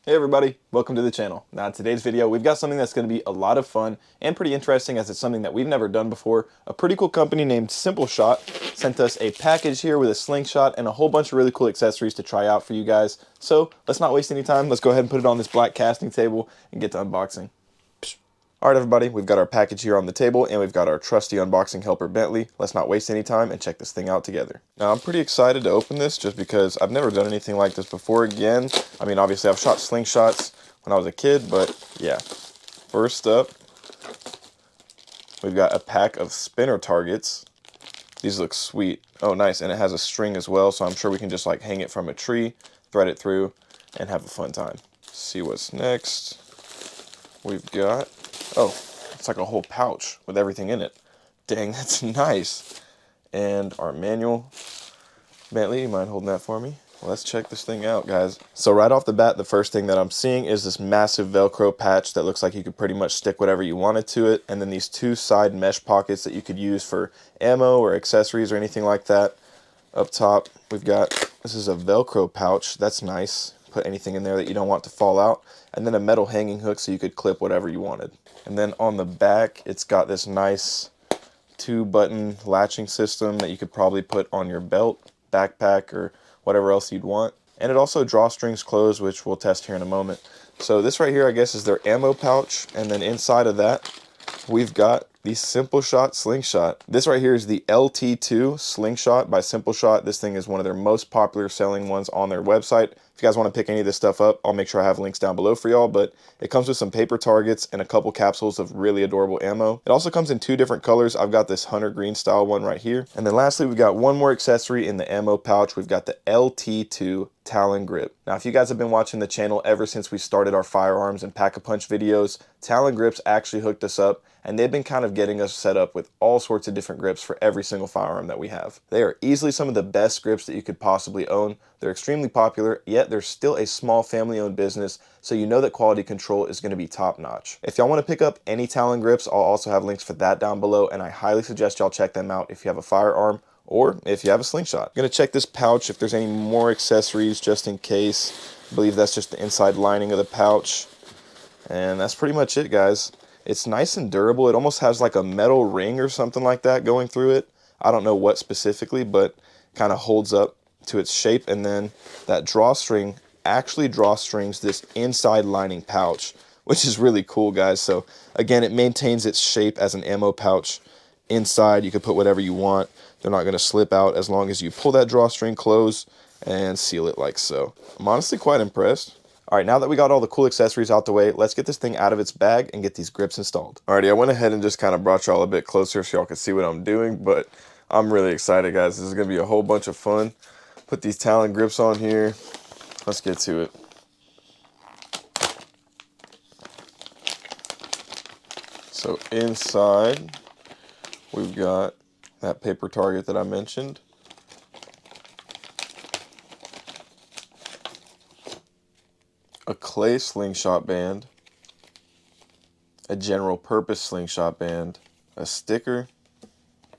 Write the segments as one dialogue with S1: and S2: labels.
S1: Hey everybody, welcome to the channel. Now in today's video, we've got something that's going to be a lot of fun and pretty interesting as it's something that we've never done before. A pretty cool company named SimpleShot sent us a package here with a slingshot and a whole bunch of really cool accessories to try out for you guys. So let's not waste any time. Let's go ahead and put it on this black casting table and get to unboxing. Alright everybody, we've got our package here on the table and we've got our trusty unboxing helper Bentley. Let's not waste any time and check this thing out together. Now I'm pretty excited to open this just because I've never done anything like this before again. I mean obviously I've shot slingshots when I was a kid, but yeah. First up, we've got a pack of spinner targets. These look sweet. Oh nice, and it has a string as well, so I'm sure we can just like hang it from a tree, thread it through, and have a fun time. Let's see what's next. We've got, oh, it's like a whole pouch with everything in it. Dang, that's nice. And our manual. Bentley, you mind holding that for me? Well, let's check this thing out, guys. So right off the bat, the first thing that I'm seeing is this massive Velcro patch that looks like you could pretty much stick whatever you wanted to it. And then these two side mesh pockets that you could use for ammo or accessories or anything like that. Up top, we've got, this is a Velcro pouch. That's nice. Put anything in there that you don't want to fall out. And then a metal hanging hook so you could clip whatever you wanted. And then on the back, it's got this nice 2-button latching system that you could probably put on your belt, backpack, or whatever else you'd want. And it also drawstrings closed, which we'll test here in a moment. So this right here, I guess, is their ammo pouch. And then inside of that, we've got the SimpleShot Slingshot. This right here is the LT2 Slingshot by SimpleShot. This thing is one of their most popular selling ones on their website. If you guys want to pick any of this stuff up, I'll make sure I have links down below for y'all, but it comes with some paper targets and a couple capsules of really adorable ammo. It also comes in 2 different colors. I've got this hunter green style one right here. And then lastly, we've got one more accessory in the ammo pouch. We've got the LT2 Talon Grip. Now, if you guys have been watching the channel ever since we started our firearms and pack-a-punch videos, Talon Grips actually hooked us up, and they've been kind of getting us set up with all sorts of different grips for every single firearm that we have. They are easily some of the best grips that you could possibly own. They're extremely popular, yet they're still a small family-owned business, so you know that quality control is going to be top-notch. If y'all want to pick up any Talon grips, I'll also have links for that down below, and I highly suggest y'all check them out if you have a firearm or if you have a slingshot. I'm going to check this pouch if there's any more accessories just in case. I believe that's just the inside lining of the pouch. And that's pretty much it, guys. It's nice and durable. It almost has like a metal ring or something like that going through it. I don't know what specifically, but kind of holds up to its shape. And then that drawstring actually drawstrings this inside lining pouch, which is really cool, guys. So again, it maintains its shape as an ammo pouch. Inside, you can put whatever you want. They're not going to slip out as long as you pull that drawstring close and seal it like so. I'm honestly quite impressed. All right, now that we got all the cool accessories out the way, let's get this thing out of its bag and get these grips installed. Alrighty, I went ahead and just kind of brought y'all a bit closer so y'all can see what I'm doing, but I'm really excited, guys. This is going to be a whole bunch of fun. Put these Talon grips on here. Let's get to it. So inside, we've got that paper target that I mentioned. A clay slingshot band, a general purpose slingshot band, a sticker,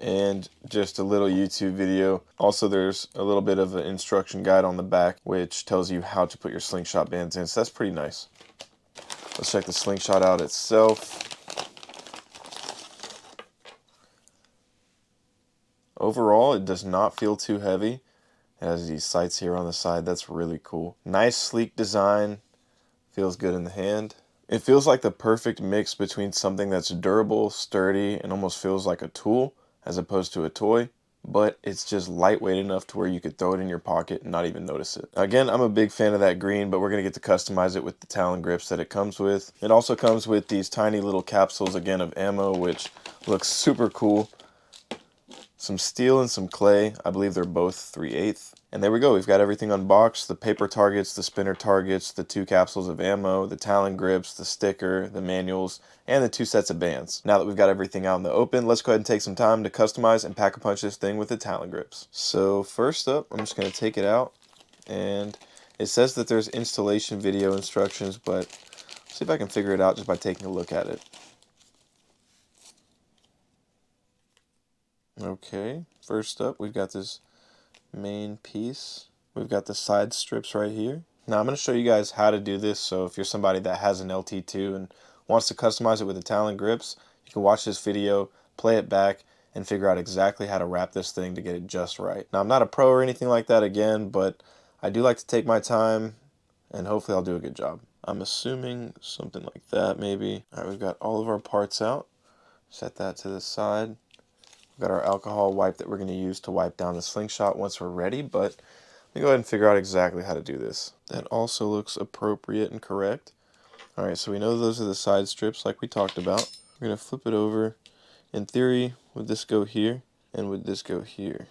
S1: and just a little YouTube video. Also, there's a little bit of an instruction guide on the back which tells you how to put your slingshot bands in, so that's pretty nice. Let's check the slingshot out itself. Overall, it does not feel too heavy. It has these sights here on the side. That's really cool. Nice, sleek design. Feels good in the hand. It feels like the perfect mix between something that's durable, sturdy, and almost feels like a tool as opposed to a toy, but it's just lightweight enough to where you could throw it in your pocket and not even notice it. Again, I'm a big fan of that green, but we're going to get to customize it with the Talon grips that it comes with. It also comes with these tiny little capsules, again, of ammo, which looks super cool. Some steel and some clay. I believe they're both 3/8. And there we go. We've got everything unboxed. The paper targets, the spinner targets, the 2 capsules of ammo, the Talon grips, the sticker, the manuals, and the 2 sets of bands. Now that we've got everything out in the open, let's go ahead and take some time to customize and pack-a-punch this thing with the Talon grips. So first up, I'm just going to take it out. And it says that there's installation video instructions, but let's see if I can figure it out just by taking a look at it. Okay, first up we've got this main piece. We've got the side strips right here. Now I'm going to show you guys how to do this, so if you're somebody that has an LT2 and wants to customize it with the Talon grips, you can watch this video, play it back, and figure out exactly how to wrap this thing to get it just right. Now I'm not a pro or anything like that again, but I do like to take my time, and hopefully I'll do a good job. I'm assuming something like that me. All right, we've got all of our parts out. Set that to the side. We've got our alcohol wipe that we're going to use to wipe down the Slingshot once we're ready, but let me go ahead and figure out exactly how to do this. That also looks appropriate and correct. Alright, so we know those are the side strips like we talked about. We're going to flip it over. In theory, would this go here? And would this go here?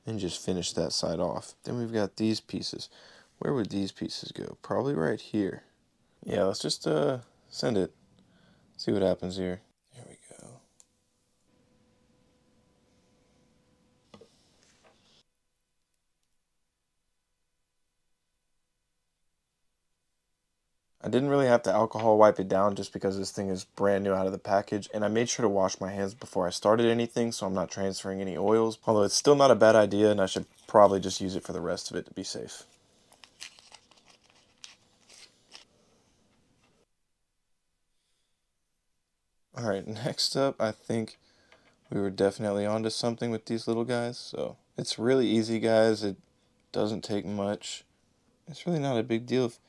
S1: And just finish that side off. Then we've got these pieces. Where would these pieces go? Probably right here. Yeah, let's just send it. See what happens here. There we go. I didn't really have to alcohol wipe it down just because this thing is brand new out of the package, and I made sure to wash my hands before I started anything so I'm not transferring any oils, although it's still not a bad idea and I should probably just use it for the rest of it to be safe. Alright, next up, I think we were definitely onto something with these little guys, so it's really easy, guys. It doesn't take much. It's really not a big deal. If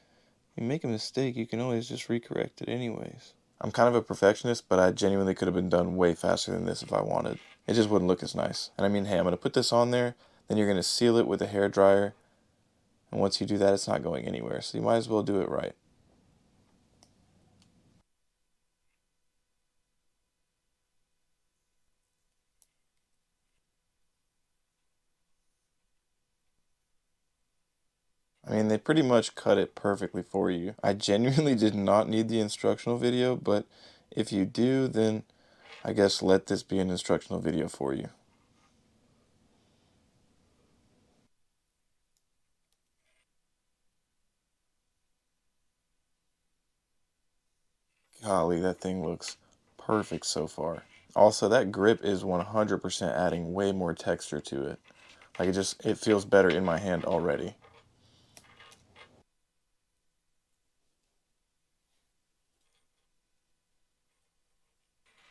S1: you make a mistake, you can always just recorrect it anyways. I'm kind of a perfectionist, but I genuinely could have been done way faster than this if I wanted. It just wouldn't look as nice. And I mean, hey, I'm going to put this on there, then you're going to seal it with a hair dryer, and once you do that, it's not going anywhere, so you might as well do it right. I mean, they pretty much cut it perfectly for you. I genuinely did not need the instructional video, but if you do, then I guess let this be an instructional video for you. Golly, that thing looks perfect so far. Also, that grip is 100% adding way more texture to it. Like it feels better in my hand already.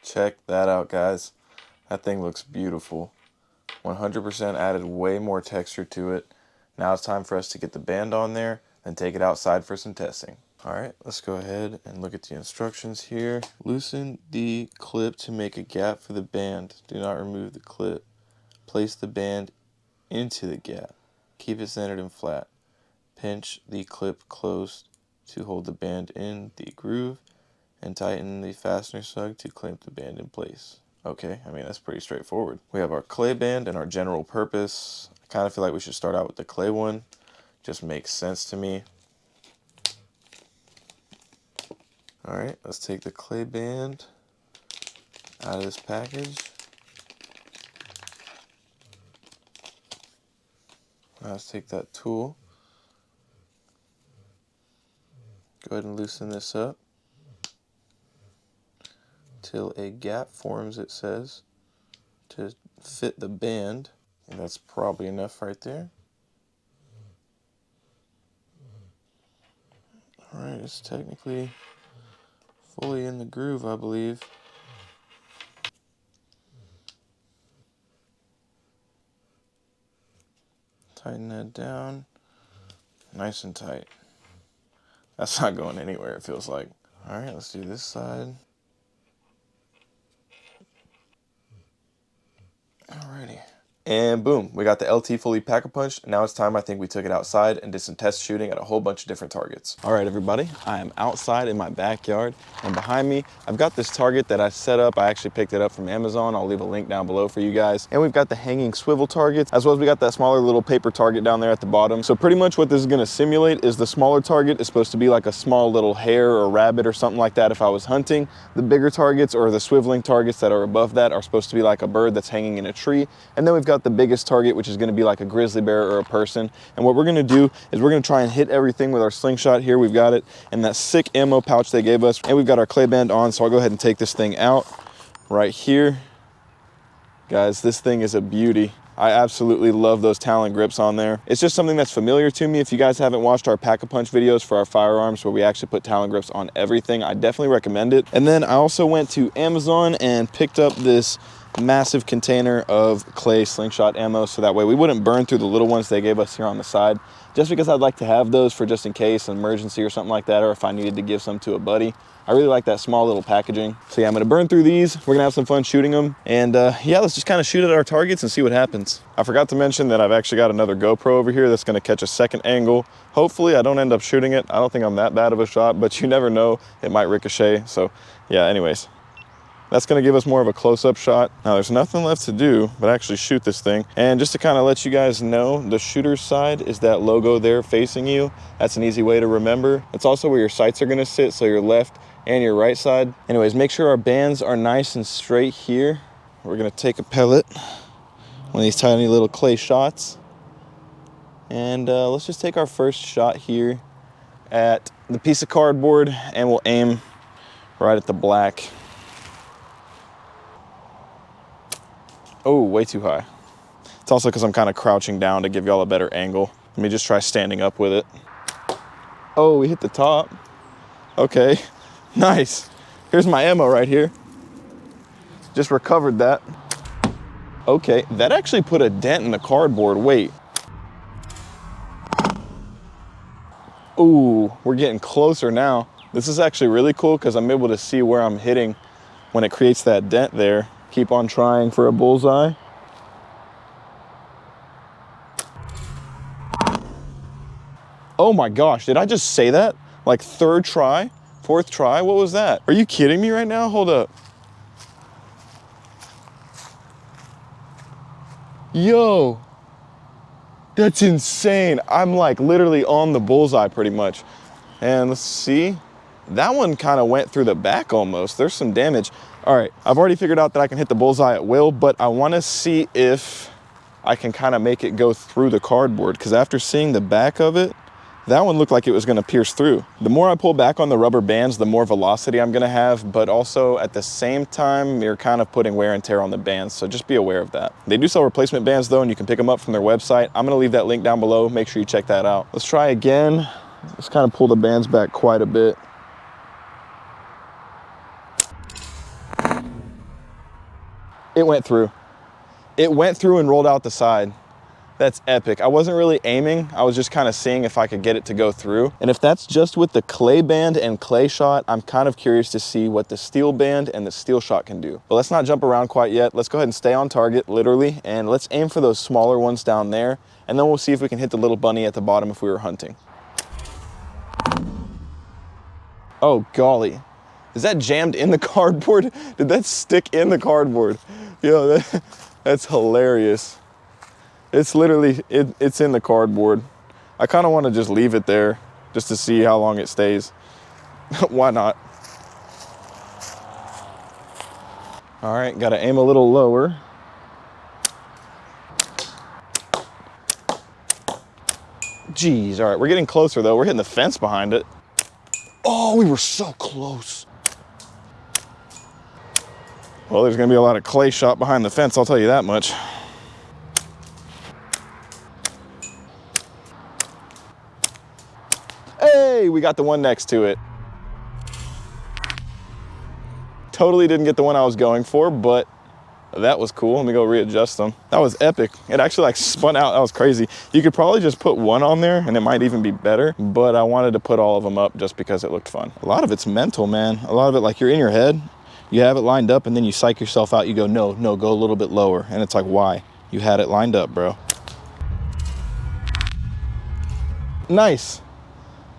S1: Check that out, guys. That thing looks beautiful. 100% added way more texture to it. Now it's time for us to get the band on there and take it outside for some testing. Alright, let's go ahead and look at the instructions here. Loosen the clip to make a gap for the band. Do not remove the clip. Place the band into the gap. Keep it centered and flat. Pinch the clip closed to hold the band in the groove and tighten the fastener sug to clamp the band in place. Okay, I mean, that's pretty straightforward. We have our clay band and our general purpose. I kind of feel like we should start out with the clay one. Just makes sense to me. Alright, let's take the clay band out of this package. Now let's take that tool. Go ahead and loosen this up till a gap forms, it says, to fit the band. And that's probably enough right there. Alright, it's technically fully in the groove, I believe. Tighten that down. Nice and tight. That's not going anywhere, it feels like. Alright, let's do this side. Alrighty. And boom, we got the LT fully pack-a-punched. Now it's time, I think we took it outside and did some test shooting at a whole bunch of different targets. All right, everybody, I am outside in my backyard, and behind me, I've got this target that I set up. I actually picked it up from Amazon. I'll leave a link down below for you guys. And we've got the hanging swivel targets, as well as we got that smaller little paper target down there at the bottom. So pretty much what this is gonna simulate is the smaller target is supposed to be like a small little hare or rabbit or something like that if I was hunting. The bigger targets, or the swiveling targets that are above that, are supposed to be like a bird that's hanging in a tree. And then we've got the biggest target, which is going to be like a grizzly bear or a person. And what we're going to do is we're going to try and hit everything with our slingshot here. We've got it in that sick ammo pouch they gave us, and we've got our clay band on. So I'll go ahead and take this thing out right here. Guys, this thing is a beauty. I absolutely love those Talon grips on there. It's just something that's familiar to me. If you guys haven't watched our Pack-a-Punch videos for our firearms where we actually put Talon grips on everything, I definitely recommend it. And then I also went to Amazon and picked up this massive container of clay Slingshot ammo, so that way we wouldn't burn through the little ones they gave us here on the side, just because I'd like to have those for just in case, an emergency or something like that, or if I needed to give some to a buddy. I really like that small little packaging. So yeah, I'm gonna burn through these. We're gonna have some fun shooting them. And yeah, let's just kind of shoot at our targets and see what happens. I forgot to mention that I've actually got another GoPro over here that's gonna catch a second angle. Hopefully I don't end up shooting it. I don't think I'm that bad of a shot, but you never know, it might ricochet. So yeah, anyways, that's gonna give us more of a close-up shot. Now there's nothing left to do but actually shoot this thing. And just to kind of let you guys know, the shooter's side is that logo there facing you. That's an easy way to remember. It's also where your sights are gonna sit, so your left and your right side. Anyways, make sure our bands are nice and straight here. We're gonna take a pellet, one of these tiny little clay shots, and let's just take our first shot here at the piece of cardboard, and we'll aim right at the black. Oh, way too high. It's also because I'm kind of crouching down to give y'all a better angle. Let me just try standing up with it. Oh, we hit the top. Okay. Nice. Here's my ammo right here. Just recovered that. Okay, that actually put a dent in the cardboard. Wait. Ooh, we're getting closer now. This is actually really cool because I'm able to see where I'm hitting when it creates that dent there. Keep on trying for a bullseye. Oh my gosh, did I just say that? Like third try? Fourth try? What was that? Are you kidding me right now? Hold up. Yo, that's insane. I'm like literally on the bullseye pretty much. And let's see. That one kind of went through the back almost. There's some damage. All right, I've already figured out that I can hit the bullseye at will, but I want to see if I can kind of make it go through the cardboard, because after seeing the back of it, that one looked like it was going to pierce through. The more I pull back on the rubber bands, the more velocity I'm going to have, but also at the same time, you're kind of putting wear and tear on the bands, so just be aware of that. They do sell replacement bands though, and you can pick them up from their website. I'm going to leave that link down below. Make sure you check that out. Let's try again. Let's kind of pull the bands back quite a bit. It went through. It went through and rolled out the side. That's epic. I wasn't really aiming. I was just kind of seeing if I could get it to go through. And if that's just with the clay band and clay shot, I'm kind of curious to see what the steel band and the steel shot can do. But let's not jump around quite yet. Let's go ahead and stay on target, literally, and let's aim for those smaller ones down there. And then we'll see if we can hit the little bunny at the bottom if we were hunting. Oh, golly. Is that jammed in the cardboard? Did that stick in the cardboard? Yo, that's hilarious. It's literally, it's in the cardboard. I kind of want to just leave it there just to see how long it stays. Why not? All right, got to aim a little lower. Jeez, all right, we're getting closer though. We're hitting the fence behind it. Oh, we were so close. Well, there's gonna be a lot of clay shot behind the fence, I'll tell you that much. Hey, we got the one next to it. Totally didn't get the one I was going for, but that was cool. Let me go readjust them. That was epic. It actually like spun out. That was crazy. You could probably just put one on there and it might even be better, but I wanted to put all of them up just because it looked fun. A lot of it's mental, man. A lot of it, like you're in your head, you have it lined up and then you psych yourself out. You go, no, go a little bit lower. And it's like, why? You had it lined up, bro. Nice.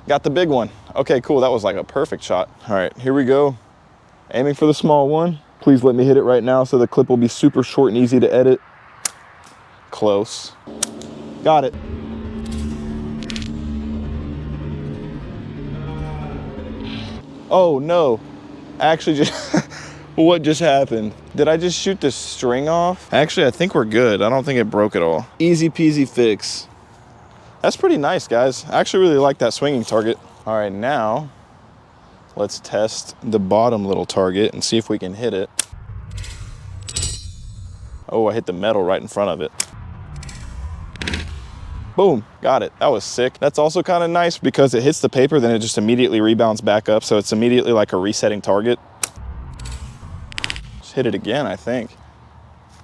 S1: Got the big one. Okay, cool. That was like a perfect shot. All right, here we go. Aiming for the small one. Please let me hit it right now so the clip will be super short and easy to edit. Close. Got it. Oh no. Actually just, what just happened? Did I just shoot the string off? Actually, I think we're good. I don't think it broke at all. Easy peasy fix. That's pretty nice, guys. I actually really like that swinging target. All right, now let's test the bottom little target and see if we can hit it. Oh, I hit the metal right in front of it. Boom, got it. That was sick. That's also kind of nice because it hits the paper, then it just immediately rebounds back up. So it's immediately like a resetting target. Just hit it again, I think.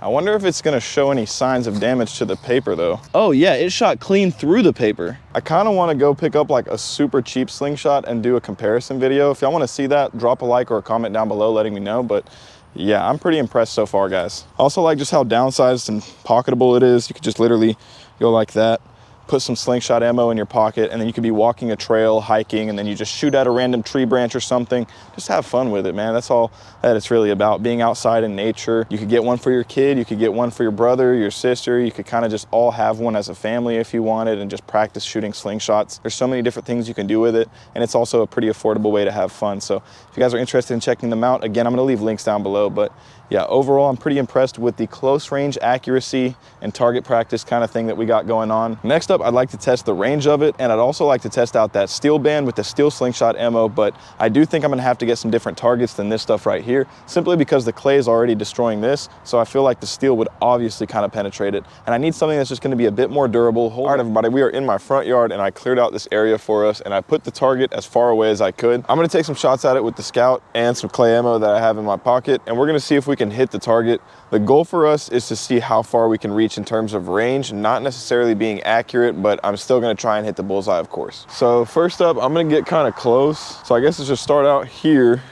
S1: I wonder if it's gonna show any signs of damage to the paper though. Oh yeah, it shot clean through the paper. I kind of want to go pick up like a super cheap Slingshot and do a comparison video. If y'all want to see that, drop a like or a comment down below letting me know. But yeah, I'm pretty impressed so far, guys. Also like just how downsized and pocketable it is. You could just literally go like that, put some Slingshot ammo in your pocket, and then you could be walking a trail, hiking, and then you just shoot at a random tree branch or something. Just have fun with it, man. That's all that it's really about, being outside in nature. You could get one for your kid, you could get one for your brother, your sister. You could kind of just all have one as a family if you wanted and just practice shooting slingshots. There's so many different things you can do with it, and it's also a pretty affordable way to have fun. So if you guys are interested in checking them out, again, I'm gonna leave links down below. But yeah, overall, I'm pretty impressed with the close range accuracy and target practice kind of thing that we got going on. Next up, I'd like to test the range of it, and I'd also like to test out that steel band with the steel Slingshot ammo, but I do think I'm gonna have to get some different targets than this stuff right here, simply because the clay is already destroying this, so I feel like the steel would obviously kind of penetrate it, and I need something that's just gonna be a bit more durable. All right, everybody, we are in my front yard, and I cleared out this area for us, and I put the target as far away as I could. I'm gonna take some shots at it with the Scout and some clay ammo that I have in my pocket, and we're gonna see if we can hit the target. The goal for us is to see how far we can reach in terms of range, not necessarily being accurate, but I'm still gonna try and hit the bullseye, of course. So first up, I'm gonna get kind of close. So I guess let's just start out here.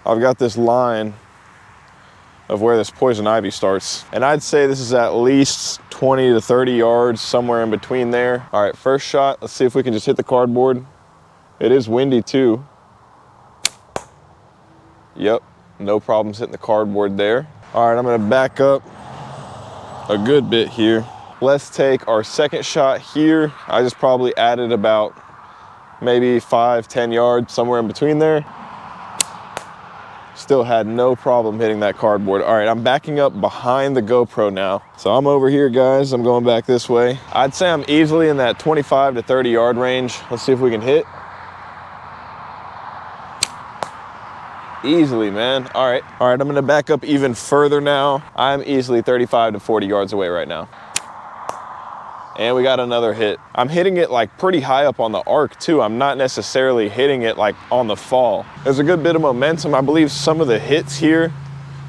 S1: I've got this line of where this poison ivy starts, and I'd say this is at least 20 to 30 yards, somewhere in between there. All right, first shot. Let's see if we can just hit the cardboard. It is windy too. Yep, no problems hitting the cardboard there. All right, I'm gonna back up a good bit here. Let's take our second shot here. I just probably added about maybe 5-10 yards, somewhere in between there. Still had no problem hitting that cardboard. All right, I'm backing up behind the GoPro now. So I'm over here, guys. I'm going back this way. I'd say I'm easily in that 25 to 30 yard range. Let's see if we can hit. Easily, man. All right, I'm gonna back up even further now. I'm easily 35 to 40 yards away right now. And we got another hit. I'm hitting it like pretty high up on the arc too. I'm not necessarily hitting it like on the fall. There's a good bit of momentum. I believe some of the hits here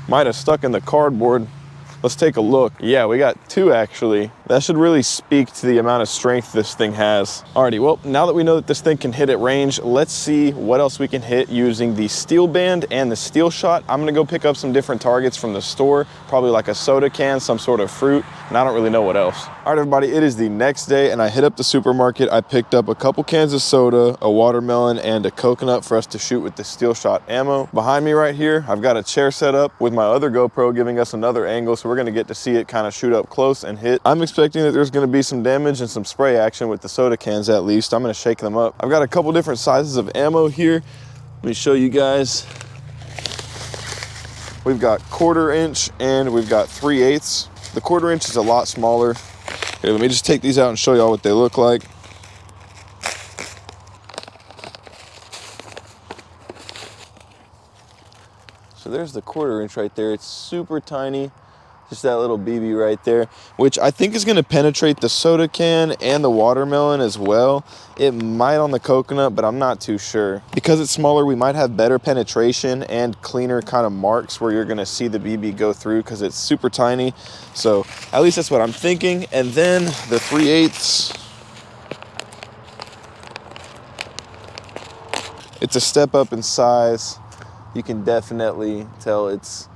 S1: might have stuck in the cardboard. Let's take a look. Yeah, we got 2 actually. That should really speak to the amount of strength this thing has. Alrighty, well, now that we know that this thing can hit at range, let's see what else we can hit using the steel band and the steel shot. I'm gonna go pick up some different targets from the store, probably like a soda can, some sort of fruit, and I don't really know what else. All right, everybody, it is the next day, and I hit up the supermarket. I picked up a couple cans of soda, a watermelon, and a coconut for us to shoot with the steel shot ammo. Behind me right here, I've got a chair set up with my other GoPro giving us another angle, so we're gonna get to see it kind of shoot up close and hit. I'm expecting that there's gonna be some damage and some spray action with the soda cans at least. I'm gonna shake them up. I've got a couple different sizes of ammo here. Let me show you guys. We've got 1/4 inch and we've got 3/8. The 1/4 inch is a lot smaller. Here, let me just take these out and show y'all what they look like. So there's the 1/4 inch right there. It's super tiny. Just that little BB right there, which I think is gonna penetrate the soda can and the watermelon as well. It might on the coconut, but I'm not too sure. Because it's smaller, we might have better penetration and cleaner kind of marks where you're gonna see the BB go through because it's super tiny. So at least that's what I'm thinking. And then the 3/8. It's a step up in size. You can definitely tell it's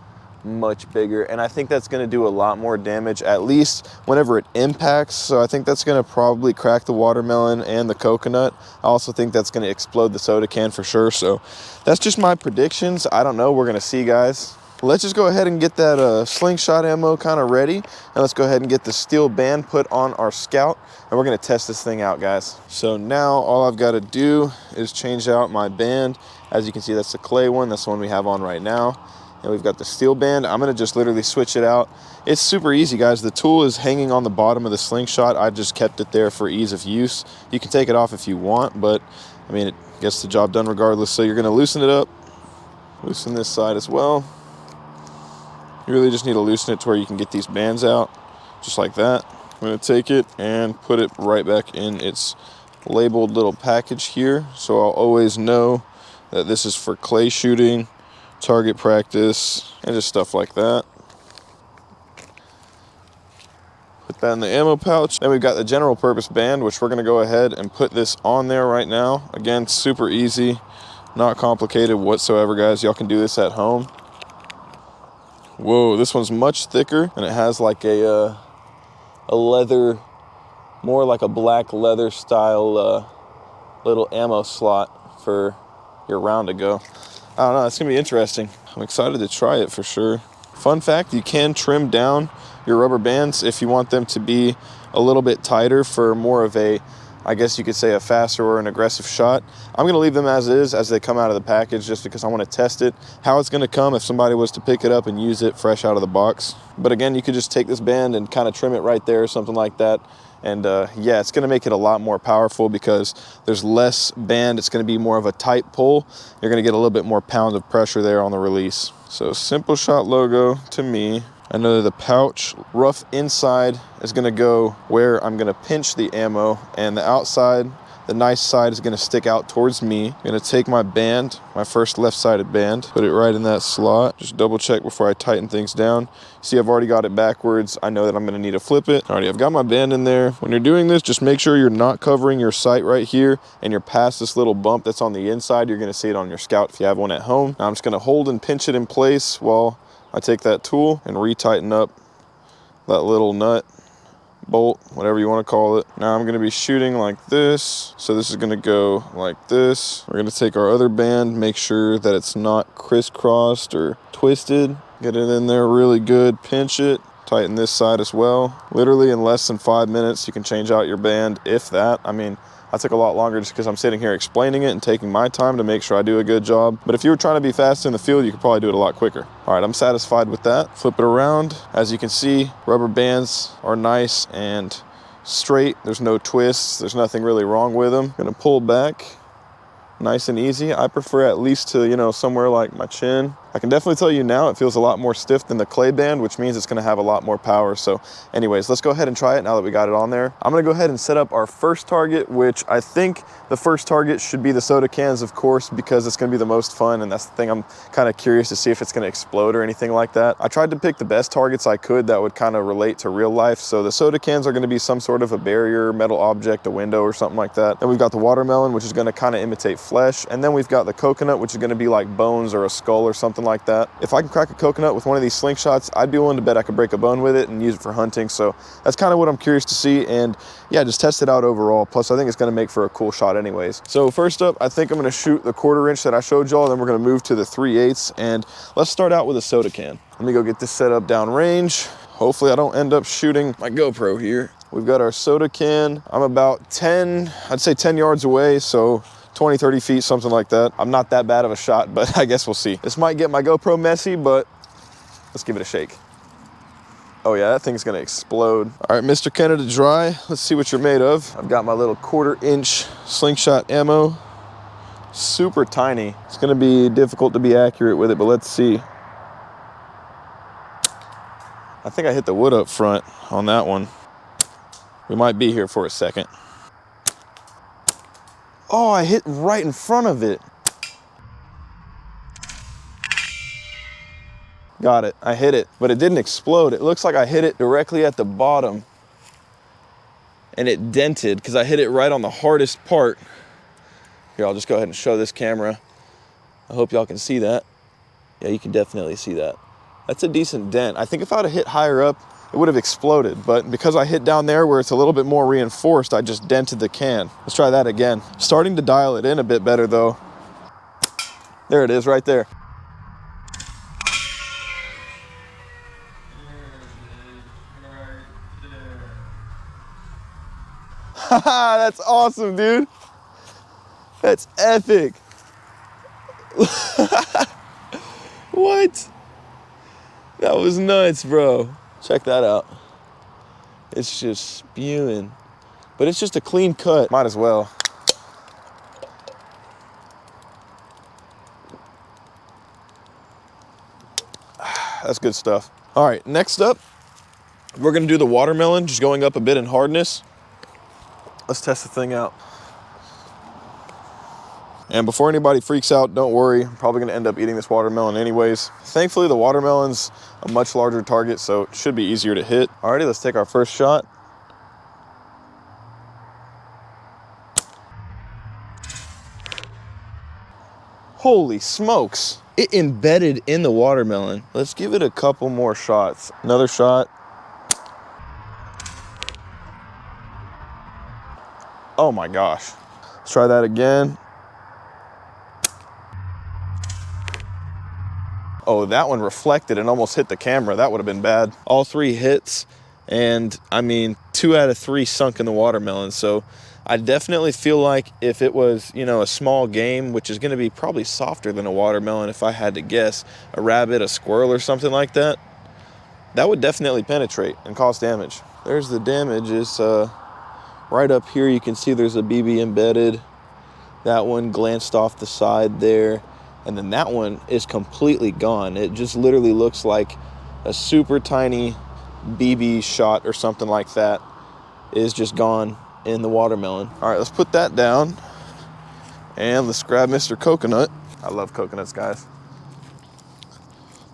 S1: much bigger, and I think that's going to do a lot more damage, at least whenever it impacts. So I think that's going to probably crack the watermelon and the coconut. I also think that's going to explode the soda can for sure. So that's just my predictions. I don't know, we're going to see, guys. Let's just go ahead and get that slingshot ammo kind of ready, and let's go ahead and get the steel band put on our Scout, and we're going to test this thing out, guys. So now all I've got to do is change out my band. As you can see, that's the clay one. That's the one we have on right now. And we've got the steel band. I'm gonna just literally switch it out. It's super easy, guys. The tool is hanging on the bottom of the slingshot. I just kept it there for ease of use. You can take it off if you want, but I mean, it gets the job done regardless. So you're gonna loosen it up, loosen this side as well. You really just need to loosen it to where you can get these bands out, just like that. I'm gonna take it and put it right back in its labeled little package here, so I'll always know that this is for clay shooting, target practice, and just stuff like that. Put that in the ammo pouch. Then we've got the general purpose band, which we're gonna go ahead and put this on there right now. Again, super easy, not complicated whatsoever, guys. Y'all can do this at home. Whoa, this one's much thicker, and it has like a leather, more like a black leather style little ammo slot for your round to go. I don't know, it's gonna be interesting. I'm excited to try it for sure. Fun fact, you can trim down your rubber bands if you want them to be a little bit tighter for more of a, I guess you could say, a faster or an aggressive shot. I'm gonna leave them as is as they come out of the package, just because I wanna test it, how it's gonna come if somebody was to pick it up and use it fresh out of the box. But again, you could just take this band and kind of trim it right there or something like that. And yeah, it's gonna make it a lot more powerful because there's less band. It's gonna be more of a tight pull. You're gonna get a little bit more pound of pressure there on the release. So SimpleShot logo to me. I know that the pouch rough inside is gonna go where I'm gonna pinch the ammo, and the outside, the nice side, is gonna stick out towards me. I'm gonna take my band, my first left-sided band, put it right in that slot. Just double check before I tighten things down. See, I've already got it backwards. I know that I'm gonna need to flip it. Alrighty, I've got my band in there. When you're doing this, just make sure you're not covering your sight right here and you're past this little bump that's on the inside. You're gonna see it on your Scout if you have one at home. Now I'm just gonna hold and pinch it in place while I take that tool and re-tighten up that little nut, bolt, whatever you want to call it. Now I'm going to be shooting like this. So this is going to go like this. We're going to take our other band, make sure that it's not crisscrossed or twisted. Get it in there really good, pinch it. Tighten this side as well. Literally in less than 5 minutes, you can change out your band, if that. I mean, I took a lot longer just because I'm sitting here explaining it and taking my time to make sure I do a good job. But if you were trying to be fast in the field, you could probably do it a lot quicker. All right, I'm satisfied with that. Flip it around. As you can see, rubber bands are nice and straight. There's no twists. There's nothing really wrong with them. Gonna pull back. Nice and easy. I prefer at least to, you know, somewhere like my chin. I can definitely tell you now it feels a lot more stiff than the clay band, which means it's gonna have a lot more power. So anyways, let's go ahead and try it now that we got it on there. I'm gonna go ahead and set up our first target, which I think the first target should be the soda cans, of course, because it's gonna be the most fun, and that's the thing I'm kind of curious to see if it's gonna explode or anything like that. I tried to pick the best targets I could that would kind of relate to real life. So the soda cans are gonna be some sort of a barrier, metal object, a window or something like that. Then we've got the watermelon, which is gonna kind of imitate flesh. And then we've got the coconut, which is gonna be like bones or a skull or something like that. If I can crack a coconut with one of these slingshots, I'd be willing to bet I could break a bone with it and use it for hunting. So that's kind of what I'm curious to see, and yeah, just test it out overall. Plus I think it's gonna make for a cool shot anyways. So first up, I think I'm gonna shoot the 1/4 inch that I showed y'all, then we're gonna move to the 3/8, and let's start out with a soda can. Let me go get this set up downrange. Hopefully I don't end up shooting my GoPro here. We've got our soda can. I'm about 10 yards away, so 20, 30 feet, something like that. I'm not that bad of a shot, but I guess we'll see. This might get my GoPro messy, but let's give it a shake. Oh yeah, that thing's gonna explode. All right, Mr. Canada Dry, let's see what you're made of. I've got my little 1/4 inch slingshot ammo. Super tiny. It's gonna be difficult to be accurate with it, but let's see. I think I hit the wood up front on that one. We might be here for a second. Oh, I hit right in front of it. Got it, I hit it, but it didn't explode. It looks like I hit it directly at the bottom and it dented because I hit it right on the hardest part. Here, I'll just go ahead and show this camera. I hope y'all can see that. Yeah, you can definitely see that. That's a decent dent. I think if I would have hit higher up, it would have exploded, but because I hit down there where it's a little bit more reinforced, I just dented the can. Let's try that again. Starting to dial it in a bit better though. There it is right there. Haha, that's awesome, dude. That's epic. What? That was nuts, bro. Check that out. It's just spewing. But it's just a clean cut. Might as well. That's good stuff. All right, next up, We're gonna do the watermelon, just going up a bit in hardness. Let's test the thing out. And before anybody freaks out, don't worry, I'm probably gonna end up eating this watermelon anyways. Thankfully, the watermelon's a much larger target, so it should be easier to hit. Alrighty, let's take our first shot. Holy smokes, it embedded in the watermelon. Let's give it a couple more shots. Another shot. Oh my gosh. Let's try that again. Oh, that one reflected and almost hit the camera. That would have been bad. All 3 hits, and I mean, 2 out of 3 sunk in the watermelon. So I definitely feel like if it was, you know, a small game, which is gonna be probably softer than a watermelon if I had to guess, a rabbit, a squirrel, or something like that, that would definitely penetrate and cause damage. There's the damage. Is right up here. You can see there's a BB embedded. That one glanced off the side there. And then that one is completely gone. It just literally looks like a super tiny BB shot or something like that is just gone in the watermelon. All right, let's put that down. And let's grab Mr. Coconut. I love coconuts, guys.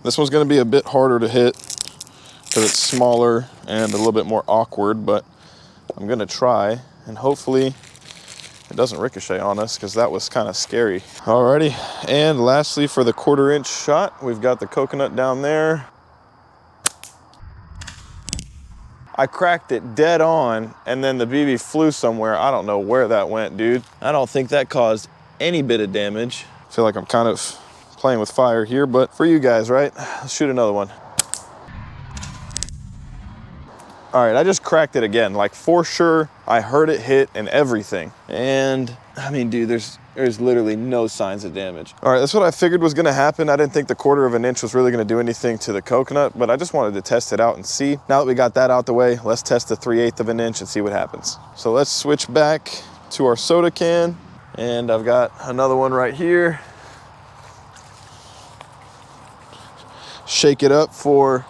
S1: This one's gonna be a bit harder to hit because it's smaller and a little bit more awkward, but I'm gonna try, and hopefully it doesn't ricochet on us, because that was kind of scary. Alrighty, and lastly for the 1/4 inch shot, we've got the coconut down there. I cracked it dead on, and then the BB flew somewhere. I don't know where that went, dude. I don't think that caused any bit of damage. I feel like I'm kind of playing with fire here, but for you guys, right? Let's shoot another one. All right, I just cracked it again. Like, for sure, I heard it hit and everything. And I mean, dude, there's literally no signs of damage. All right, that's what I figured was gonna happen. I didn't think the 1/4 inch was really gonna do anything to the coconut, but I just wanted to test it out and see. Now that we got that out the way, let's test the 3/8 inch and see what happens. So let's switch back to our soda can. And I've got another one right here. Shake it up for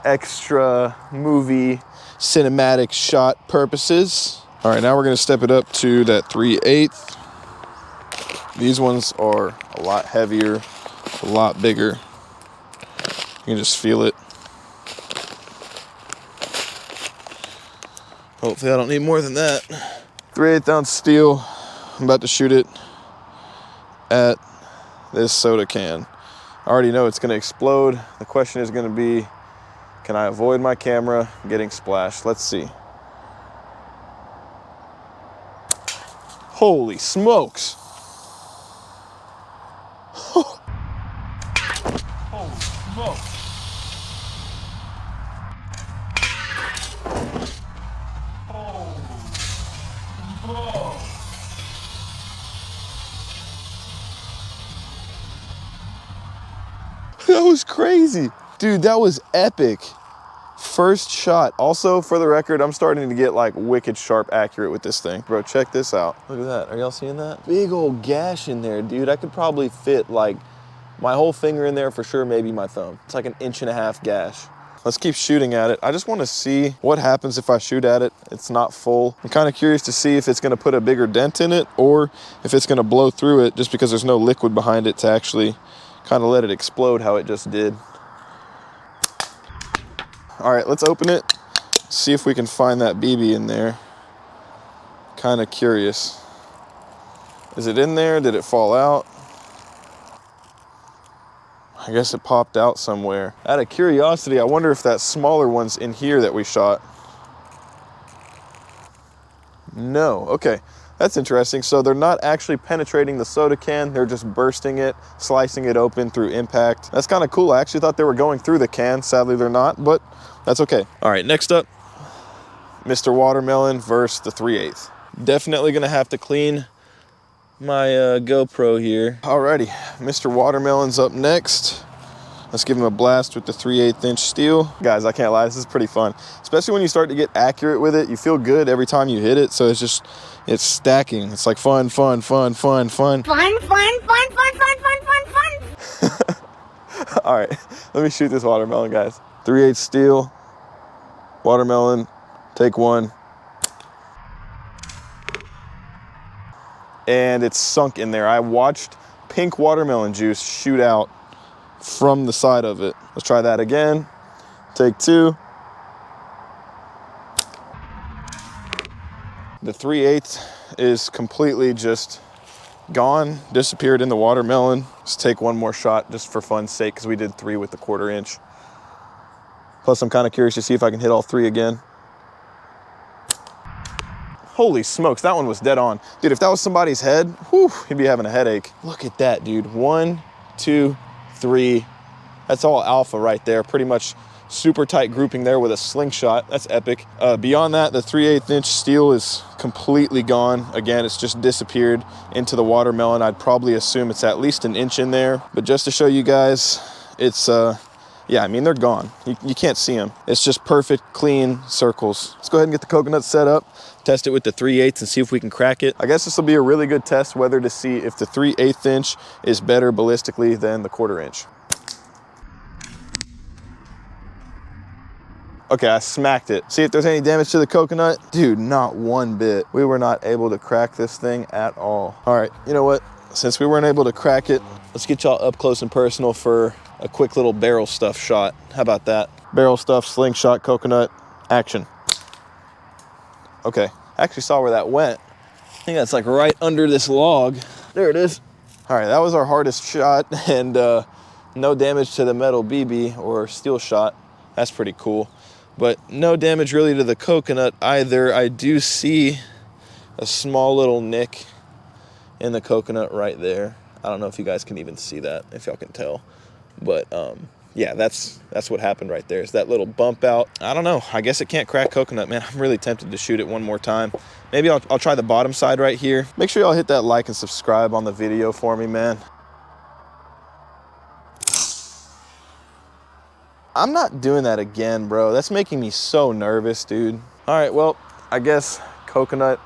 S1: extra movie cinematic shot purposes. All right, now we're gonna step it up to that 3/8. These ones are a lot heavier, a lot bigger. You can just feel it. Hopefully I don't need more than that. 3/8 ounce steel. I'm about to shoot it at this soda can. I already know it's gonna explode. The question is gonna be, can I avoid my camera getting splashed? Let's see. Holy smokes. Holy smokes. That was crazy. Dude, that was epic. First shot. Also, for the record, I'm starting to get like wicked sharp accurate with this thing. Bro, check this out. Look at that. Are y'all seeing that? Big old gash in there, dude. I could probably fit like my whole finger in there for sure, maybe my thumb. It's like an 1.5 inch gash. Let's keep shooting at it. I just want to see what happens if I shoot at it. It's not full. I'm kind of curious to see if it's going to put a bigger dent in it or if it's going to blow through it just because there's no liquid behind it to actually kind of let it explode how it just did. All right, let's open it. See if we can find that BB in there. Kind of curious. Is it in there? Did it fall out? I guess it popped out somewhere. Out of curiosity, I wonder if that smaller one's in here that we shot. No, okay. That's interesting. So they're not actually penetrating the soda can, they're just bursting it, slicing it open through impact. That's kind of cool. I actually thought they were going through the can. Sadly, they're not, but that's okay. All right, next up, Mr. Watermelon versus the 3/8. Definitely gonna have to clean my GoPro here. Alrighty, Mr. Watermelon's up next. Let's give him a blast with the 3/8 inch steel. Guys, I can't lie, this is pretty fun. Especially when you start to get accurate with it. You feel good every time you hit it, so it's stacking. It's like fun, fun, fun, fun, fun. Fun, fun, fun, fun, fun, fun, fun, fun. All right, let me shoot this watermelon, guys. 3/8 steel. Watermelon, take one. And it's sunk in there. I watched pink watermelon juice shoot out from the side of it. Let's try that again. Take two. The 3/8 is completely just gone, disappeared in the watermelon. Let's take one more shot just for fun's sake, because we did 3 with the 1/4 inch. Plus, I'm kind of curious to see if I can hit all 3 again. Holy smokes, that one was dead on. Dude, if that was somebody's head, whew, he'd be having a headache. Look at that, dude. 1, 2, 3. That's all alpha right there. Pretty much super tight grouping there with a slingshot. That's epic. Beyond that, the 3/8 inch steel is completely gone. Again, it's just disappeared into the watermelon. I'd probably assume it's at least an inch in there. But just to show you guys, it's, yeah, I mean, they're gone. You can't see them. It's just perfect, clean circles. Let's go ahead and get the coconut set up, test it with the 3/8 and see if we can crack it. I guess this will be a really good test whether to see if the 3/8 inch is better ballistically than the 1/4 inch. Okay, I smacked it. See if there's any damage to the coconut. Dude, not one bit. We were not able to crack this thing at all. All right, you know what? Since we weren't able to crack it, let's get y'all up close and personal for a quick little barrel stuff shot. How about that? Barrel stuff, slingshot, coconut, action. Okay, I actually saw where that went. I think that's like right under this log. There it is. All right, that was our hardest shot, and no damage to the metal BB or steel shot. That's pretty cool. But no damage really to the coconut either. I do see a small little nick in the coconut right there. I don't know if you guys can even see that, if y'all can tell. But yeah, that's what happened right there, is that little bump out. I don't know, I guess it can't crack coconut, man. I'm really tempted to shoot it one more time. Maybe I'll try the bottom side right here. Make sure y'all hit that like and subscribe on the video for me, man. I'm not doing that again, bro. That's making me so nervous, dude. All right, well, I guess coconut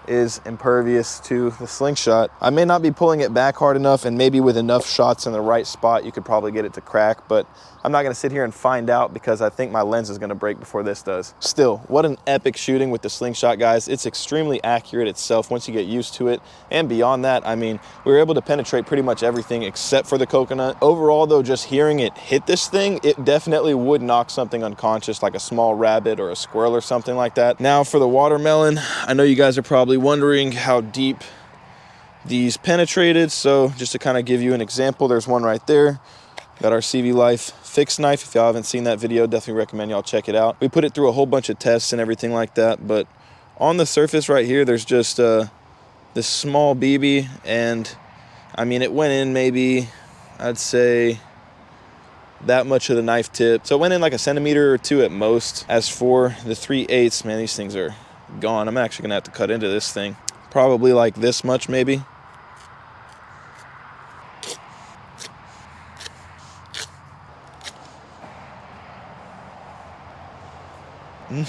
S1: is impervious to the slingshot. I may not be pulling it back hard enough, and maybe with enough shots in the right spot, you could probably get it to crack, but I'm not gonna sit here and find out because I think my lens is gonna break before this does. Still, what an epic shooting with the slingshot, guys. It's extremely accurate itself once you get used to it. And beyond that, I mean, we were able to penetrate pretty much everything except for the coconut. Overall though, just hearing it hit this thing, it definitely would knock something unconscious, like a small rabbit or a squirrel or something like that. Now for the watermelon, I know you guys are probably wondering how deep these penetrated. So just to kind of give you an example, there's one right there. Got our CV Life fixed knife. If y'all haven't seen that video, definitely recommend y'all check it out. We put it through a whole bunch of tests and everything like that, but on the surface right here, there's just this small BB, and I mean, it went in maybe, I'd say, that much of the knife tip. So it went in like 1 centimeter or 2 at most. As for the 3/8, man, these things are gone. I'm actually gonna have to cut into this thing. Probably like this much, maybe.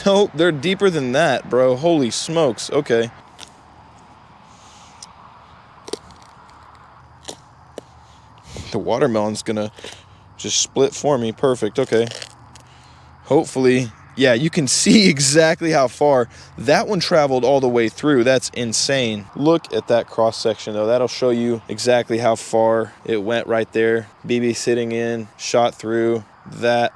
S1: Nope, they're deeper than that, bro. Holy smokes. Okay. The watermelon's gonna just split for me. Perfect. Okay. Hopefully. Yeah, you can see exactly how far that one traveled all the way through. That's insane. Look at that cross section though. That'll show you exactly how far it went right there. BB sitting in, shot through that.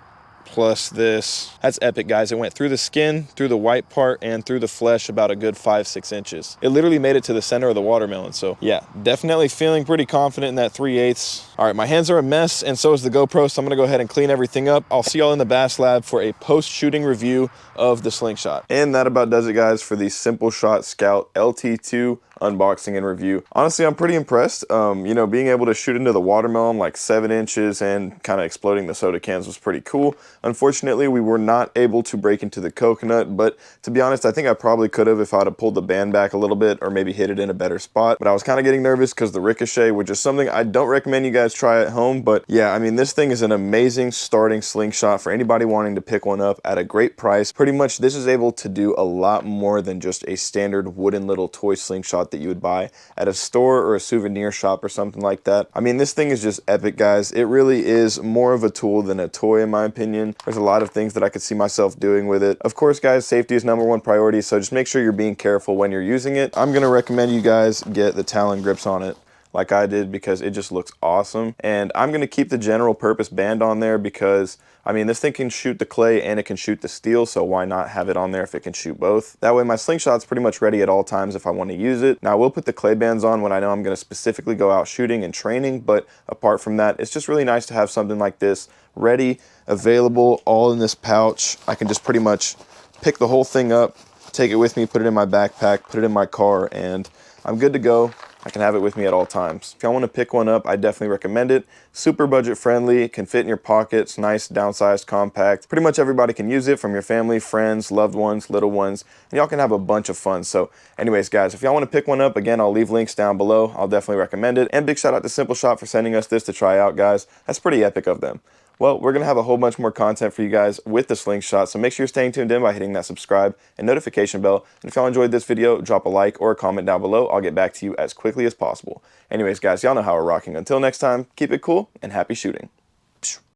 S1: Plus this. That's epic, guys. It went through the skin, through the white part, and through the flesh about a good 5-6 inches. It literally made it to the center of the watermelon. So yeah, definitely feeling pretty confident in that 3/8. All right, my hands are a mess, and so is the GoPro, so I'm gonna go ahead and clean everything up. I'll see y'all in the Bass Lab for a post-shooting review of the Slingshot. And that about does it, guys, for the SimpleShot Scout LT2 unboxing and review. Honestly, I'm pretty impressed. You know, being able to shoot into the watermelon like 7 inches and kind of exploding the soda cans was pretty cool. Unfortunately, we were not able to break into the coconut, but to be honest, I think I probably could have if I'd have pulled the band back a little bit or maybe hit it in a better spot. But I was kind of getting nervous because the ricochet, which is something I don't recommend you guys try at home. But yeah, I mean, this thing is an amazing starting slingshot for anybody wanting to pick one up at a great price. Pretty much this is able to do a lot more than just a standard wooden little toy slingshot slingshot that you would buy at a store or a souvenir shop or something like that. I mean, this thing is just epic, guys. It really is more of a tool than a toy, in my opinion. There's a lot of things that I could see myself doing with it. Of course, guys, safety is #1 priority, so just make sure you're being careful when you're using it. I'm gonna recommend you guys get the Talon grips on it like I did, because it just looks awesome. And I'm gonna keep the general purpose band on there because, I mean, this thing can shoot the clay and it can shoot the steel, so why not have it on there if it can shoot both? That way my slingshot's pretty much ready at all times if I want to use it. Now I will put the clay bands on when I know I'm gonna specifically go out shooting and training, but apart from that, it's just really nice to have something like this ready, available, all in this pouch. I can just pretty much pick the whole thing up, take it with me, put it in my backpack, put it in my car, and I'm good to go. I can have it with me at all times. If y'all want to pick one up, I definitely recommend it. Super budget friendly, can fit in your pockets, nice downsized, compact. Pretty much everybody can use it, from your family, friends, loved ones, little ones, and y'all can have a bunch of fun. So anyways, guys, if y'all want to pick one up, again, I'll leave links down below. I'll definitely recommend it. And big shout out to SimpleShot for sending us this to try out, guys. That's pretty epic of them. Well, we're going to have a whole bunch more content for you guys with the Slingshot, so make sure you're staying tuned in by hitting that subscribe and notification bell. And if y'all enjoyed this video, drop a like or a comment down below. I'll get back to you as quickly as possible. Anyways, guys, y'all know how we're rocking. Until next time, keep it cool and happy shooting.